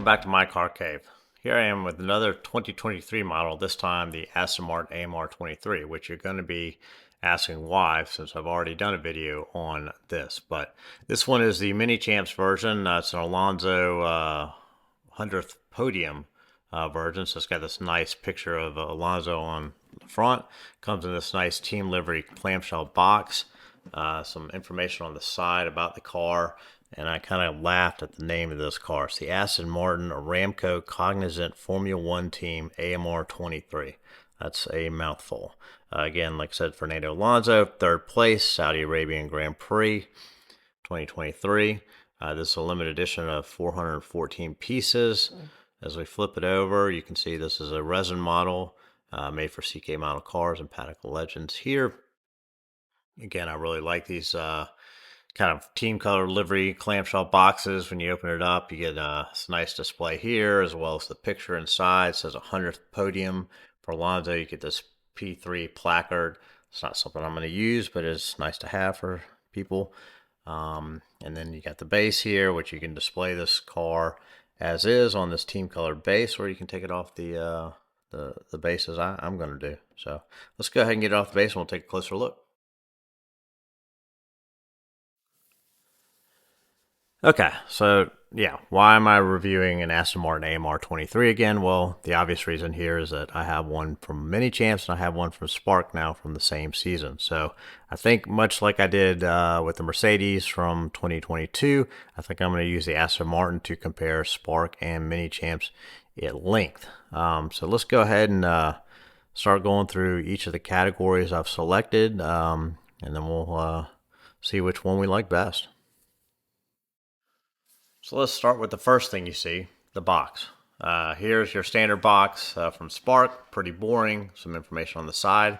welcome back to my car cave. Here I am with another 2023 model, this time the Aston Martin AMR23, which you're going to be asking why, since I've already done a video on this. But this one is the Minichamps version. It's an Alonso 100th podium version, so it's got this nice picture of Alonso on the front. Comes in this nice team livery clamshell box. Some information on the side about the car. And I kind of laughed at the name of this car. It's the Aston Martin Aramco Cognizant Formula One Team AMR23. That's a mouthful. Again, like I said, Fernando Alonso, third place, Saudi Arabian Grand Prix 2023. This is a limited edition of 414 pieces. As we flip it over, you can see this is a resin model made for CK model cars and Pinnacle Legends here. Again, I really like these kind of team color livery clamshell boxes. When you open it up, you get a nice display here, as well as the picture inside. It says 100th podium for Alonso. You get this P3 placard. It's not something I'm going to use, but it's nice to have for people. And then you got the base here, which you can display this car as is on this team colored base, or you can take it off the base as I'm going to do. So let's go ahead and get it off the base and we'll take a closer look. Okay, so yeah, why am I reviewing an Aston Martin AMR23 again? Well, the obvious reason here is that I have one from Minichamps and I have one from SPARK now from the same season. So I think much like I did with the Mercedes from 2022, I think I'm going to use the Aston Martin to compare SPARK and Minichamps at length. So let's go ahead and start going through each of the categories I've selected, and then we'll see which one we like best. So let's start with the first thing you see, the box. Here's your standard box from SPARK, pretty boring, some information on the side.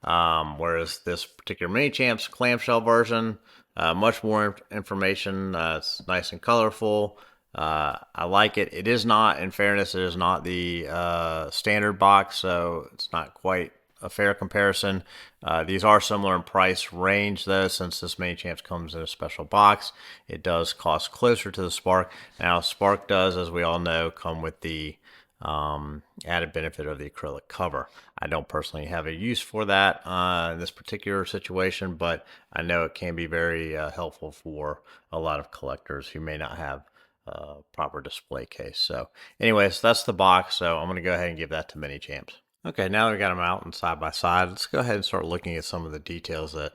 Whereas this particular Minichamps clamshell version, much more information. It's nice and colorful. I like it. It is not, in fairness, it is not the standard box, so it's not quite a fair comparison. These are similar in price range, though, since this Minichamps comes in a special box. It does cost closer to the SPARK. Now, SPARK does, as we all know, come with the added benefit of the acrylic cover. I don't personally have a use for that in this particular situation, but I know it can be very helpful for a lot of collectors who may not have proper display case. So anyways, that's the box. So I'm going to go ahead and give that to Minichamps. Okay, now that we got them out and side by side, let's go ahead and start looking at some of the details that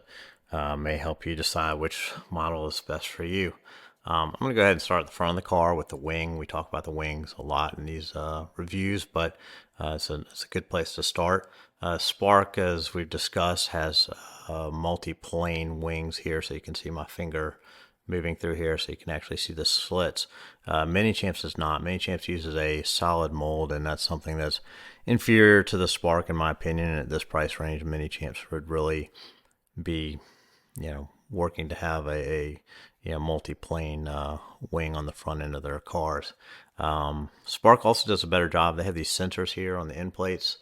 may help you decide which model is best for you. I'm going to go ahead and start at the front of the car with the wing. We talk about the wings a lot in these reviews, but it's a good place to start. SPARK, as we've discussed, has multi-plane wings here, so you can see my finger moving through here, so you can actually see the slits. Minichamps does not. Minichamps uses a solid mold, and that's something that's inferior to the SPARK, in my opinion. And at this price range, Minichamps would really be, working to have a multi-plane wing on the front end of their cars. SPARK also does a better job. They have these sensors here on the end plates,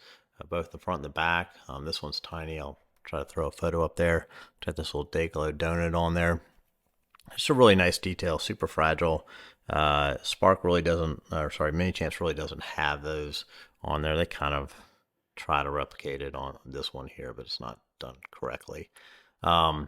both the front and the back. This one's tiny. I'll try to throw a photo up there. Got this little Decal donut on there. It's a really nice detail, super fragile. SPARK really doesn't, Minichamps really doesn't have those on there. They kind of try to replicate it on this one here, but it's not done correctly. So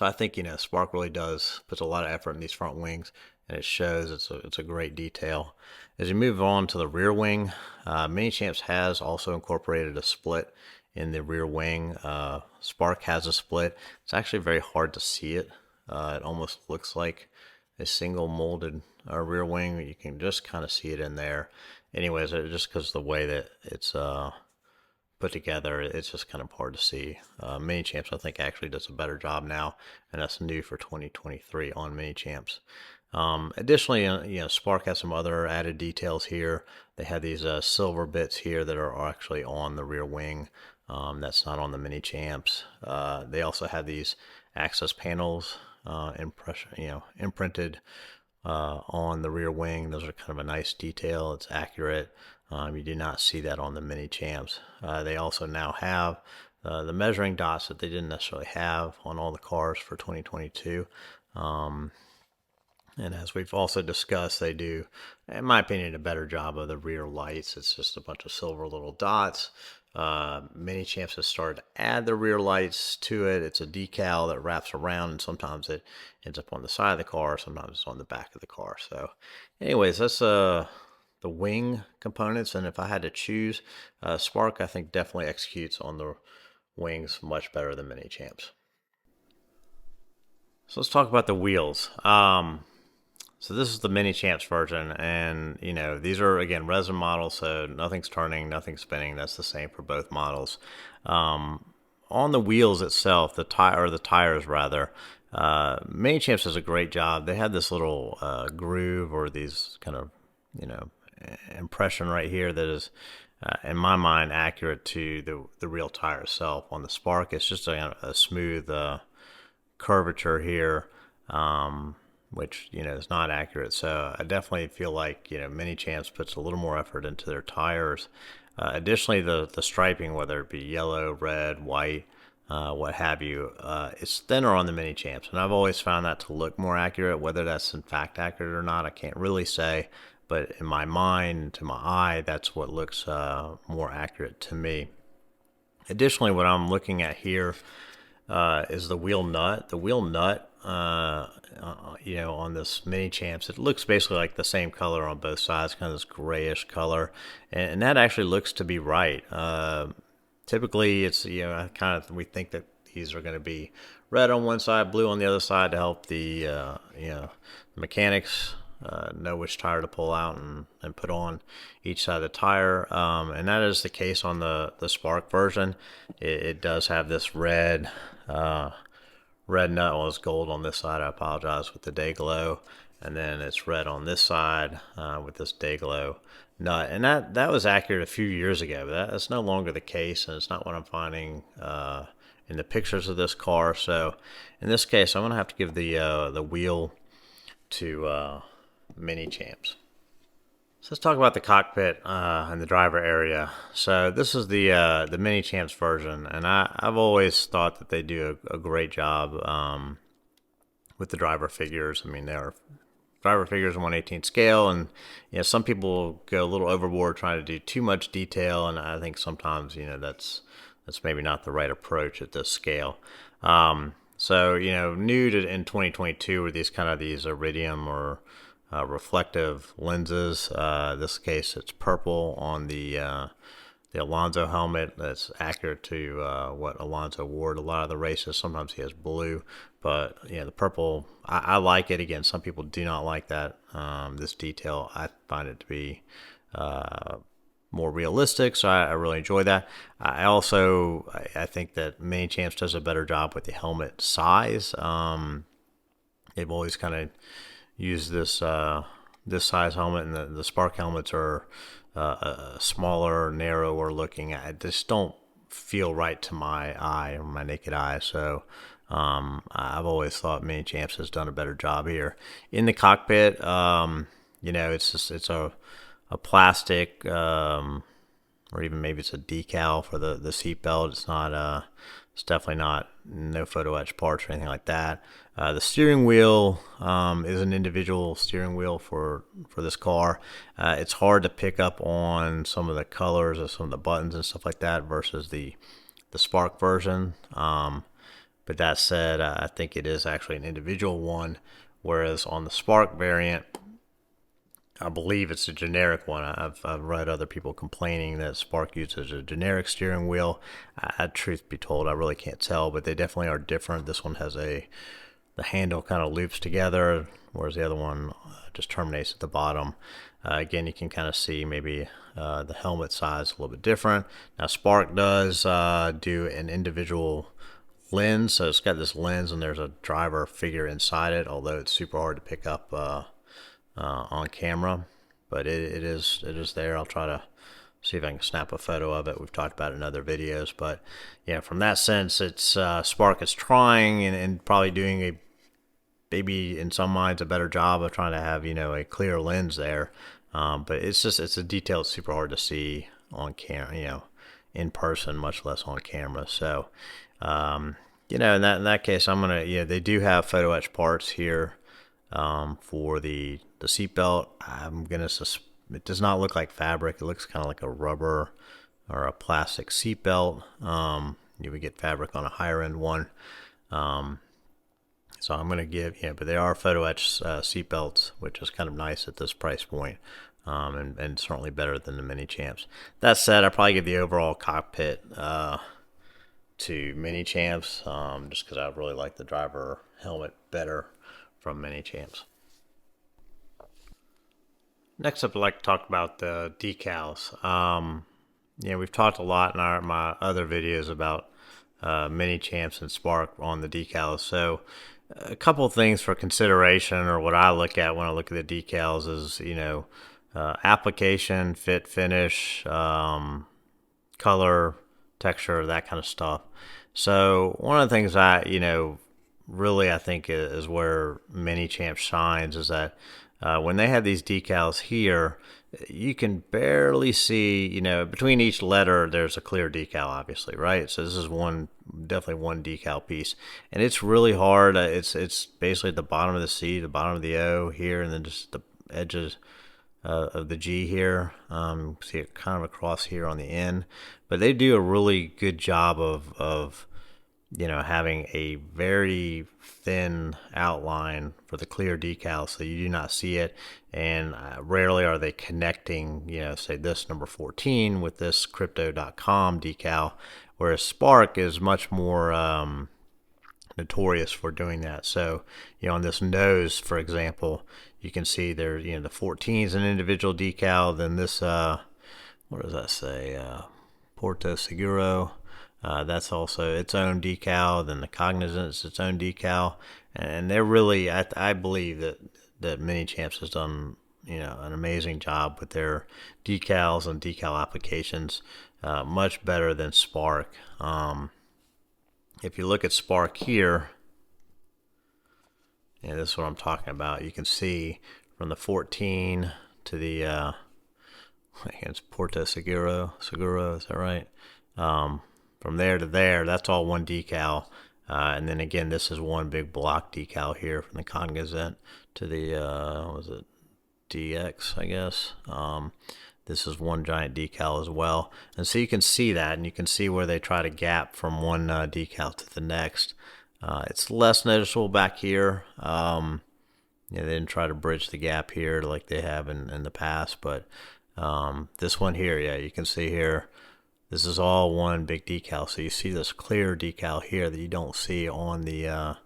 I think, SPARK really puts a lot of effort in these front wings, and it shows. It's a great detail. As you move on to the rear wing, Minichamps has also incorporated a split in the rear wing. SPARK has a split. It's actually very hard to see it. It almost looks like a single molded rear wing. You can just kind of see it in there. Anyways, just because of the way that it's put together, it's just kind of hard to see. Minichamps, I think, actually does a better job now, and that's new for 2023 on Minichamps. Additionally, SPARK has some other added details here. They have these silver bits here that are actually on the rear wing. That's not on the Minichamps. They also have these access panels imprinted on the rear wing. Those are kind of a nice detail. It's accurate. You do not see that on the Minichamps. They also now have the measuring dots that they didn't necessarily have on all the cars for 2022. And as we've also discussed, they do, in my opinion, a better job of the rear lights. It's just a bunch of silver little dots. Minichamps has started to add the rear lights to it. It's a decal that wraps around, and sometimes it ends up on the side of the car, sometimes it's on the back of the car. So, anyways, that's the wing components. And if I had to choose, Spark, I think, definitely executes on the wings much better than Minichamps. So let's talk about the wheels. So this is the Minichamps version, and these are again resin models, so nothing's turning, nothing's spinning. That's the same for both models. On the wheels itself, the tires rather, Minichamps does a great job. They had this little groove or these kind of impression right here that is, in my mind, accurate to the real tire itself. On the Spark, it's just a smooth curvature here. Which is not accurate. So I definitely feel like Minichamps puts a little more effort into their tires. Additionally, the striping, whether it be yellow, red, white, what have you, it's thinner on the Minichamps, and I've always found that to look more accurate. Whether that's in fact accurate or not, I can't really say. But in my mind, to my eye, that's what looks more accurate to me. Additionally, what I'm looking at here is the wheel nut. The wheel nut, on this Minichamps, it looks basically like the same color on both sides, kind of this grayish color, and that actually looks to be right. Typically, it's we think that these are going to be red on one side, blue on the other side to help the mechanics know which tire to pull out and put on each side of the tire, and that is the case on the Spark version. It does have this red nut. Well, it's gold on this side, I apologize, with the day glow, and then it's red on this side with this day glow nut, and that was accurate a few years ago, but that's no longer the case, and it's not what I'm finding in the pictures of this car. So in this case, I'm going to have to give the wheel to Minichamps. So let's talk about the cockpit and the driver area. So this is the Minichamps version, and I've always thought that they do a great job with the driver figures. I mean, they are driver figures in 1/18 scale, and some people go a little overboard trying to do too much detail, and I think sometimes that's maybe not the right approach at this scale. So new to in 2022 were these iridium or reflective lenses. This case, it's purple on the Alonso helmet. That's accurate to what Alonso wore at a lot of the races. Sometimes he has blue, but the purple, I like it. Again, some people do not like that. This detail, I find it to be more realistic, so I really enjoy that. I think that Minichamps does a better job with the helmet size. They've always kind of use this size helmet, and the Spark helmets are smaller, narrower looking. I just don't feel right to my eye, or my naked eye. So I've always thought Minichamps has done a better job here in the cockpit. It's a plastic, or even maybe it's a decal for the seat belt. It's not it's definitely not no photo etch parts or anything like that. The steering wheel is an individual steering wheel for this car. It's hard to pick up on some of the colors of some of the buttons and stuff like that versus the Spark version. But that said, I think it is actually an individual one, whereas on the Spark variant, I believe it's a generic one. I've read other people complaining that Spark uses a generic steering wheel. Truth be told, I really can't tell, but they definitely are different. This one has the handle kind of loops together, whereas the other one just terminates at the bottom. Again, you can kind of see maybe the helmet size a little bit different. Now, Spark does do an individual lens, so it's got this lens and there's a driver figure inside it, although it's super hard to pick up on camera, but it is there. I'll try to see if I can snap a photo of it. We've talked about it in other videos, but from that sense, it's Spark is trying and probably doing maybe in some minds a better job of trying to have a clear lens there, but it's a detail that's super hard to see on camera, in person, much less on camera. So in that case, I'm gonna they do have photo etch parts here For the seatbelt, it does not look like fabric. It looks kind of like a rubber or a plastic seatbelt. You would get fabric on a higher end one. So I'm going to give, but they are photo etched seatbelts, which is kind of nice at this price point, and certainly better than the Minichamps. That said, I probably give the overall cockpit to Minichamps, just because I really like the driver helmet better from Minichamps. Next up, I'd like to talk about the decals. We've talked a lot in my other videos about Minichamps and Spark on the decals. So a couple of things for consideration, or what I look at when I look at the decals, is application, fit, finish, color, texture, that kind of stuff. So one of the things I think is where Minichamp shines is that when they have these decals here, you can barely see, between each letter, there's a clear decal, obviously, right? So this is definitely one decal piece. And it's really hard. It's basically at the bottom of the C, the bottom of the O here, and then just the edges of the G here. See it kind of across here on the N. But they do a really good job of having a very thin outline for the clear decal, so you do not see it. And rarely are they connecting, say this number 14 with this crypto.com decal, whereas Spark is much more notorious for doing that. So, on this nose, for example, you can see there, the 14 is an individual decal. Then this, what does that say? Porto Seguro. That's also its own decal. Then the Cognizant is its own decal, and they're really, I believe that Minichamps has done an amazing job with their decals and decal applications, much better than Spark. If you look at Spark here, this is what I'm talking about. You can see from the 14 to the it's Porto Seguro, is that right? From there to there, that's all one decal. And then again, this is one big block decal here from the Cognizant to the, was it DX, I guess. This is one giant decal as well. And so you can see that, and you can see where they try to gap from one decal to the next. It's less noticeable back here. They didn't try to bridge the gap here like they have in the past, but this one here, you can see here, this is all one big decal. So you see this clear decal here that you don't see on the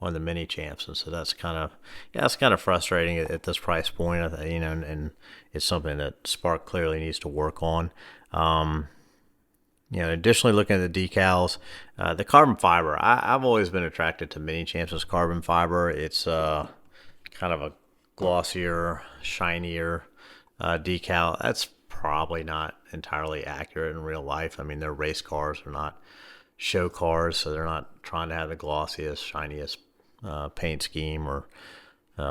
Minichamps, and so that's kind of frustrating at this price point. And it's something that Spark clearly needs to work on. Additionally, looking at the decals, the carbon fiber, I've always been attracted to Minichamps' carbon fiber. It's kind of a glossier, shinier decal. That's probably not entirely accurate in real life. I mean, they're race cars, they're not show cars, so they're not trying to have the glossiest, shiniest paint scheme or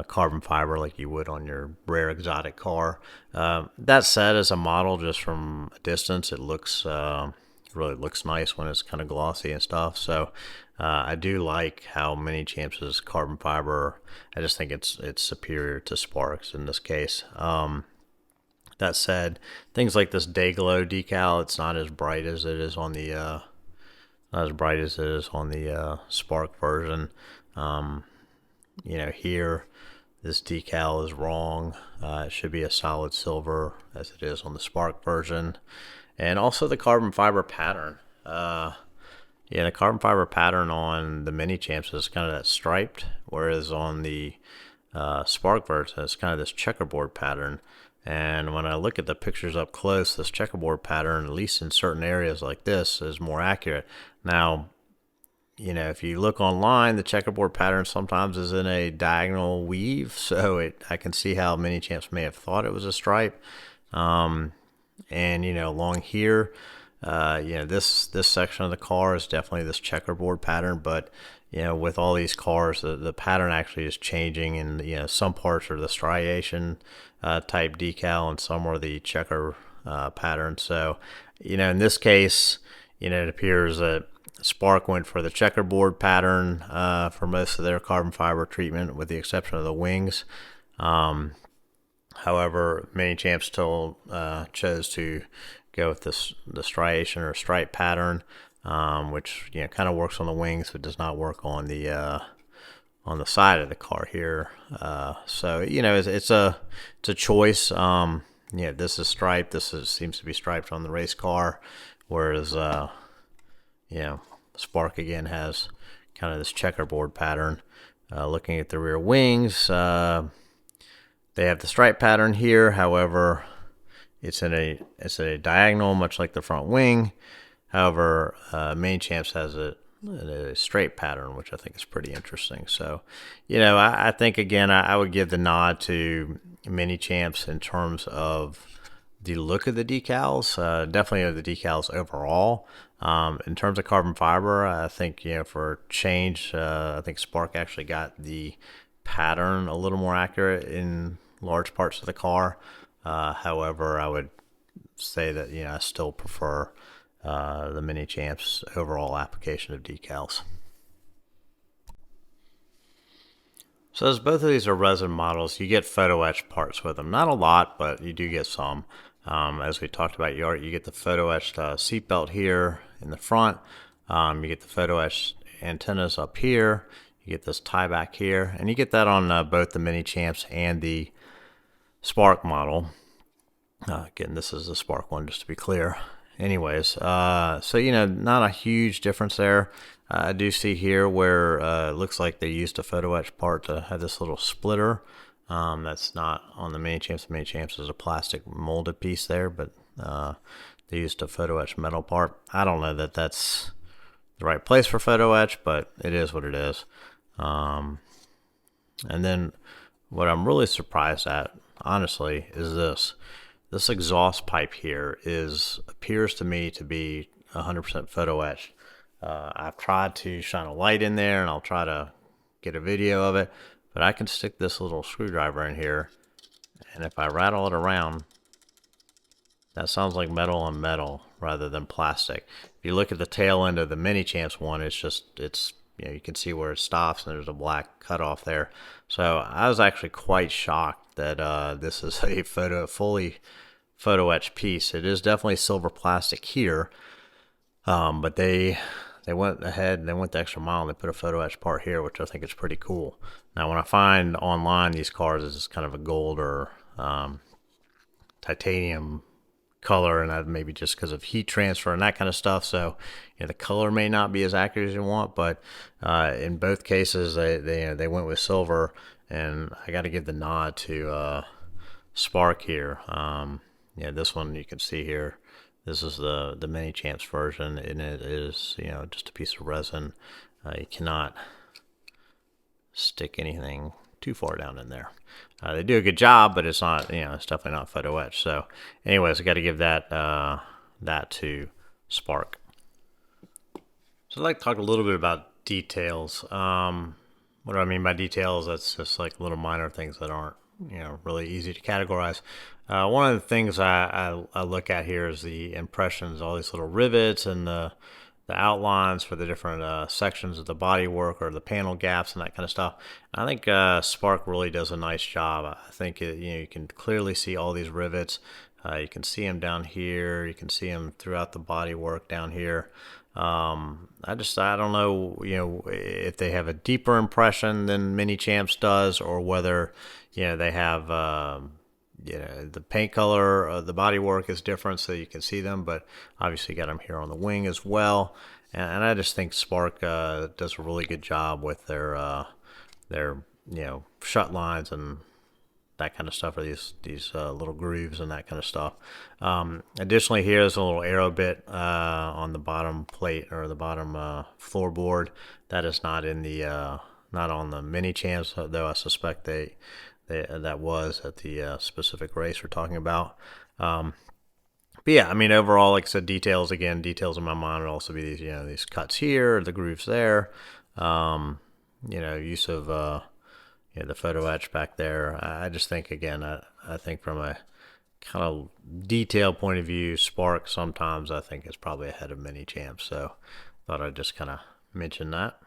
carbon fiber like you would on your rare exotic car. That said, as a model, just from a distance, it really looks nice when it's kind of glossy and stuff. So I do like how Minichamps' carbon fiber, I just think it's superior to Sparks in this case. That said, things like this Day Glow decal, it's not as bright as it is on the Spark version. Here, this decal is wrong. It should be a solid silver as it is on the Spark version. And also the carbon fiber pattern. The carbon fiber pattern on the Minichamps is kind of that striped, whereas on the Spark version, it's kind of this checkerboard pattern. And when I look at the pictures up close, this checkerboard pattern, at least in certain areas like this, is more accurate. Now, if you look online, the checkerboard pattern sometimes is in a diagonal weave, so I can see how Minichamps may have thought it was a stripe. And along here, this section of the car is definitely this checkerboard pattern, but with all these cars, the pattern actually is changing, and some parts are the striation type decal, and some are the checker pattern. So in this case, it appears that Spark went for the checkerboard pattern for most of their carbon fiber treatment, with the exception of the wings. However, Minichamps still chose to go with the striation or stripe pattern, which kind of works on the wings, but does not work on the side of the car here. So it's a choice. This is striped. Seems to be striped on the race car, whereas Spark again has kind of this checkerboard pattern. Looking at the rear wings, they have the stripe pattern here. However, it's in a diagonal, much like the front wing. However, Minichamps has a straight pattern, which I think is pretty interesting. So, I think again, I would give the nod to Minichamps in terms of the look of the decals. Definitely of the decals overall. In terms of carbon fiber, I think for change, I think Spark actually got the pattern a little more accurate in large parts of the car. However, I would say that I still prefer the Minichamps overall application of decals. So as both of these are resin models, you get photo etched parts with them. Not a lot, but you do get some. As we talked about, you get the photo etched seatbelt here in the front. You get the photo etched antennas up here. You get this tie back here, and you get that on both the Minichamps and the Spark model. Again, this is the Spark one, just to be clear. Anyways, so not a huge difference there. I do see here where it looks like they used a photo etch part to have this little splitter. That's not on the Minichamps. The Minichamps is a plastic molded piece there, but they used a photo etch metal part. I don't know that that's the right place for photo etch, but it is what it is. And then what I'm really surprised at, honestly, is this. This exhaust pipe here appears to me to be 100% photo etched. I've tried to shine a light in there, and I'll try to get a video of it, but I can stick this little screwdriver in here, and if I rattle it around, that sounds like metal on metal rather than plastic. If you look at the tail end of the Minichamps one, it's you can see where it stops, and there's a black cutoff there. So I was actually quite shocked that this is a fully photo etched piece. It is definitely silver plastic here, but they went ahead and they went the extra mile and they put a photo etched part here, which I think is pretty cool. Now, when I find online these cars, it's kind of a gold or titanium color, and that maybe just because of heat transfer and that kind of stuff. So the color may not be as accurate as you want, but in both cases they went with silver, and I got to give the nod to Spark here. This one you can see here. This is the Minichamps version, and it is just a piece of resin. You cannot stick anything too far down in there. They do a good job, but it's not, it's definitely not photo etched. So anyways, I got to give that to Spark. So I'd like to talk a little bit about details. What do I mean by details? That's just like little minor things that aren't really easy to categorize. One of the things I look at here is the impressions, all these little rivets and the outlines for the different sections of the bodywork or the panel gaps and that kind of stuff. I think Spark really does a nice job. I think you can clearly see all these rivets. You can see them down here. You can see them throughout the bodywork down here. I don't know, if they have a deeper impression than Minichamps does, or whether they have the paint color of the bodywork is different, so you can see them, but obviously you got them here on the wing as well. And I just think Spark does a really good job with their shut lines and that kind of stuff, or these little grooves and that kind of stuff. Additionally, here's a little arrow bit on the bottom plate, or the bottom floorboard. That is not in the not on the Minichamps, though I suspect that was at the specific race we're talking about. But yeah, I mean, overall, like I said, details in my mind would also be these, these cuts here, the grooves there, use of the photo etch back there. I just think, again, I think from a kind of detail point of view, Spark sometimes I think is probably ahead of Minichamps. So thought I'd just kind of mention that.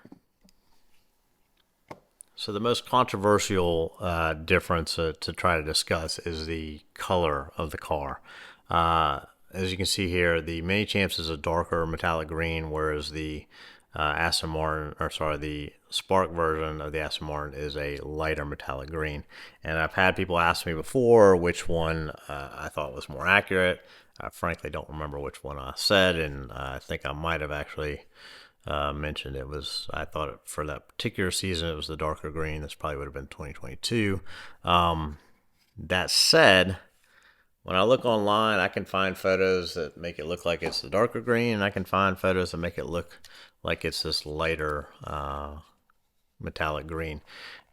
So the most controversial difference to try to discuss is the color of the car. As you can see here, the Minichamps is a darker metallic green, whereas the Aston Martin, or sorry, the Spark version of the Aston Martin is a lighter metallic green. And I've had people ask me before which one I thought was more accurate. I frankly don't remember which one I said, and I think I might have actually mentioned it was, I thought for that particular season it was the darker green. This probably would have been 2022. That said, when I look online, I can find photos that make it look like it's the darker green, and I can find photos that make it look like it's this lighter metallic green.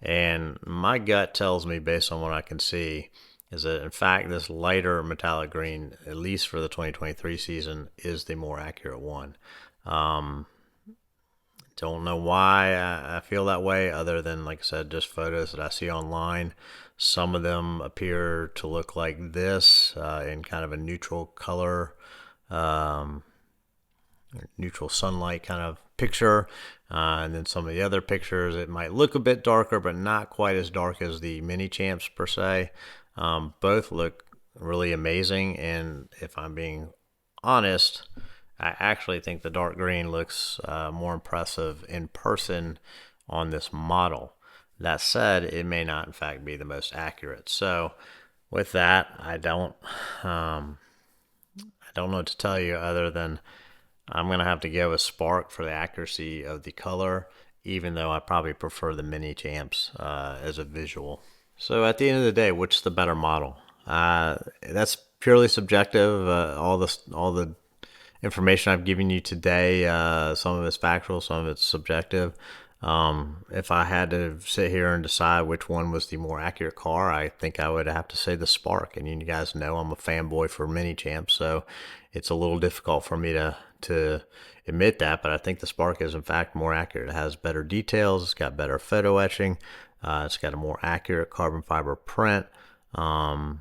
And my gut tells me, based on what I can see, is that in fact this lighter metallic green, at least for the 2023 season, is the more accurate one. Don't know why I feel that way, other than, like I said, just photos that I see online. Some of them appear to look like this in kind of a neutral color, neutral sunlight kind of picture. And then some of the other pictures, it might look a bit darker, but not quite as dark as the Minichamps per se. Both look really amazing, and if I'm being honest, I actually think the dark green looks more impressive in person on this model. That said, it may not in fact be the most accurate. So with that, I don't know what to tell you other than I'm going to have to go with Spark for the accuracy of the color, even though I probably prefer the Minichamps as a visual. So at the end of the day, which is the better model? That's purely subjective. All the information I've given you today, some of it's factual, some of it's subjective. If I had to sit here and decide which one was the more accurate car, I think I would have to say the Spark. And you guys know I'm a fanboy for Minichamps, so it's a little difficult for me to admit that, but I think the Spark is in fact more accurate. It has better details, it's got better photo etching, it's got a more accurate carbon fiber print. I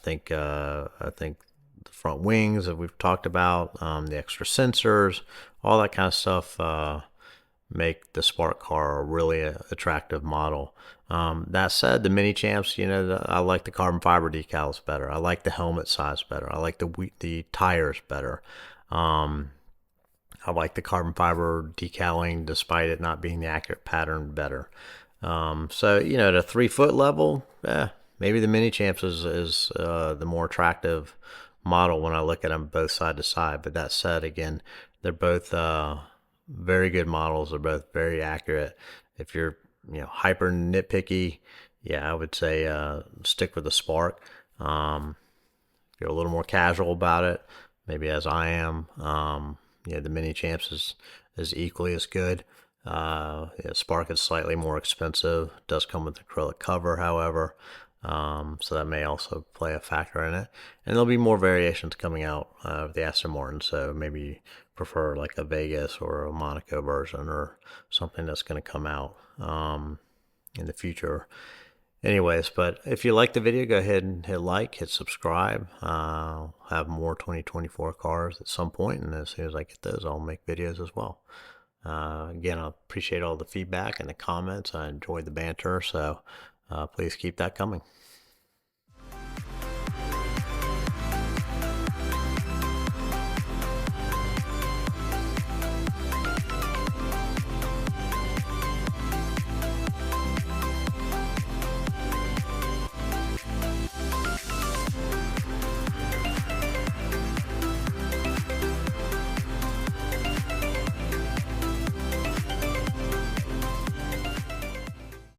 think the front wings that we've talked about, the extra sensors, all that kind of stuff make the Spark car a really attractive model. That said, the Minichamps, I like the carbon fiber decals better. I like the helmet size better. I like the tires better. I like the carbon fiber decaling, despite it not being the accurate pattern, better. So at a 3-foot level, maybe the Minichamps is the more attractive model when I look at them both side to side. But that said, again, they're both very good models. They're both very accurate. If you're hyper nitpicky, I would say stick with the Spark. If you're a little more casual about it, maybe as I am, the Minichamps is equally as good. Spark is slightly more expensive. It does come with acrylic cover, however. So that may also play a factor in it. And there'll be more variations coming out of the Aston Martin. So maybe you prefer like a Vegas or a Monaco version or something that's going to come out in the future. Anyways, but if you like the video, go ahead and hit like, hit subscribe. I'll have more 2024 cars at some point, and as soon as I get those, I'll make videos as well. Again, I appreciate all the feedback and the comments. I enjoyed the banter, so please keep that coming.